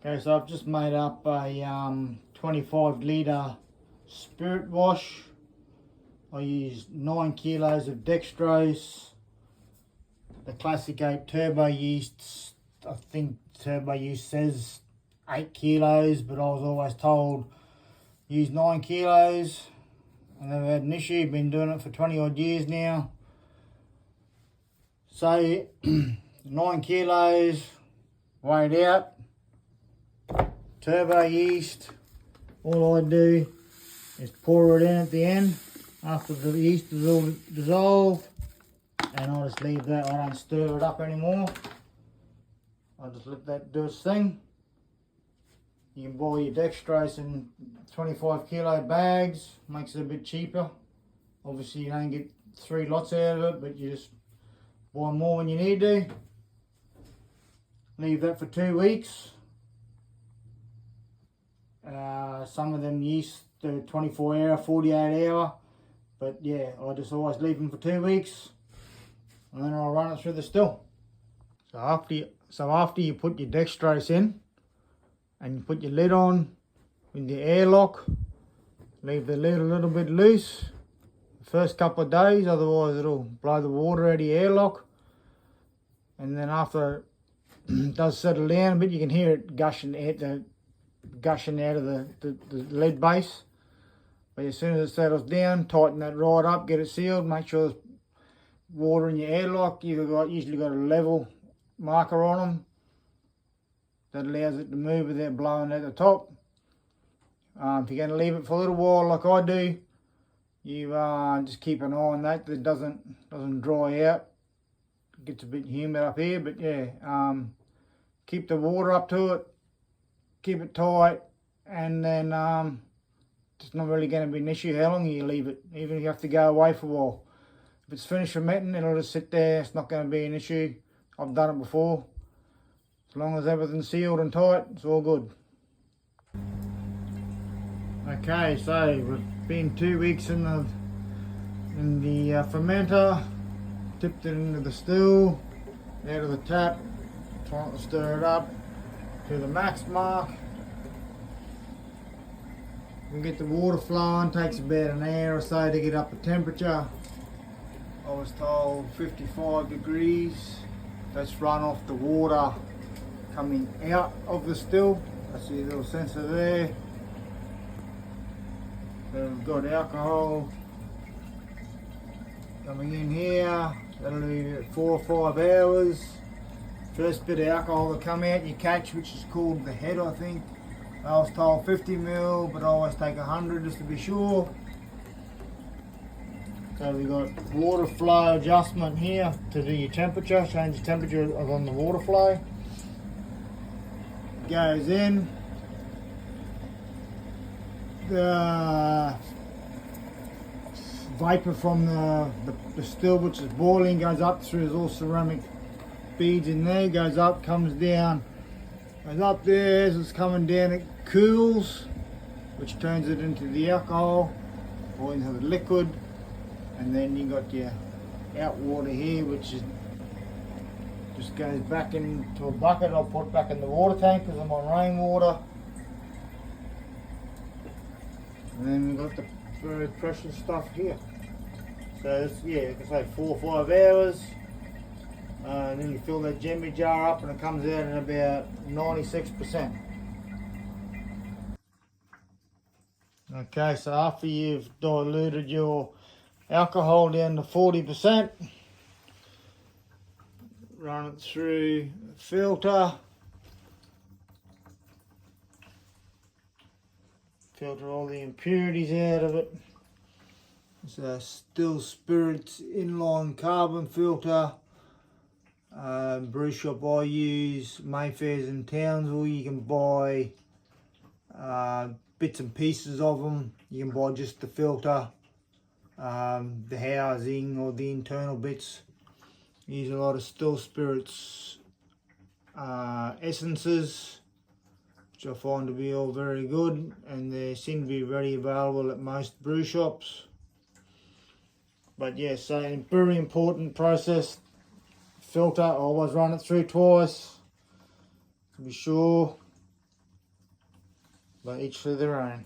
Okay, so I've just made up a 25 litre spirit wash. I used 9 kilos of dextrose, the Classic Ape turbo yeast. I think turbo yeast says 8 kilos, but I was always told use 9 kilos. I never had an issue, been doing it for 20 odd years now. So 9 kilos, weighed out, turbo yeast. All I do is pour it in at the end after the yeast is all dissolved, and I just leave that. I don't stir it up anymore. I just let that do its thing. You can buy your dextrose in 25 kilo bags, makes it a bit cheaper. Obviously you don't get 3 lots out of it, but you just buy more when you need to. Leave that for 2 weeks. Some of them yeast the 24 hour, 48 hour, but yeah, I just always leave them for 2 weeks, and then I'll run it through the still. So after you put your dextrose in, and you put your lid on with your airlock, leave the lid a little bit loose the first couple of days, otherwise it'll blow the water out of your airlock. And then after it does settle down a bit, you can hear it gushing out of the lead base. But as soon as it settles down, tighten that right up, get it sealed, make sure there's water in your airlock. You've usually got a level marker on them that allows it to move without blowing at the top. If you're going to leave it for a little while like I do, you just keep an eye on that it doesn't dry out. It gets a bit humid up here, but yeah, keep the water up to it, keep it tight, and then it's not really going to be an issue how long you leave it, even if you have to go away for a while. If it's finished fermenting, it'll just sit there. It's not going to be an issue. I've done it before. As long as everything's sealed and tight, it's all good. Okay, so we've been 2 weeks in the fermenter, tipped it into the still, out of the tap, trying to stir it up to the max mark. We get the water flowing, takes about an hour or so to get up the temperature. I was told 55 degrees. That's run off the water coming out of the still. That's your little sensor there. So we've got alcohol coming in here. That'll be 4 or 5 hours. First bit of alcohol to come out you catch, which is called the head, I think. I was told 50 ml, but I always take 100 just to be sure. So we've got water flow adjustment here to do your temperature, change the temperature on the water flow. Goes in. The vapor from the still, which is boiling, goes up through those little ceramic beads in there, goes up, comes down, goes up there. As it's coming down, it cools, which turns it into the alcohol or into the liquid. And then you got your out water here, which is just goes back into a bucket. I'll put back in the water tank because I'm on rainwater. And then we've got the very precious stuff here. So it's, yeah, like I say, 4 or 5 hours. And then you fill that jemmy jar up and it comes out at about 96%. Okay, so after you've diluted your alcohol down to 40%, run it through the filter. Filter all the impurities out of it. It's a Still Spirits inline carbon filter. Brew shop I use Mayfairs and Townsville. You can buy bits and pieces of them. You can buy just the filter, the housing or the internal bits. Use a lot of Still Spirits essences, which I find to be all very good, and they seem to be ready available at most brew shops. But yeah, so a very important process. Filter, I always run it through twice to be sure. But each to their own.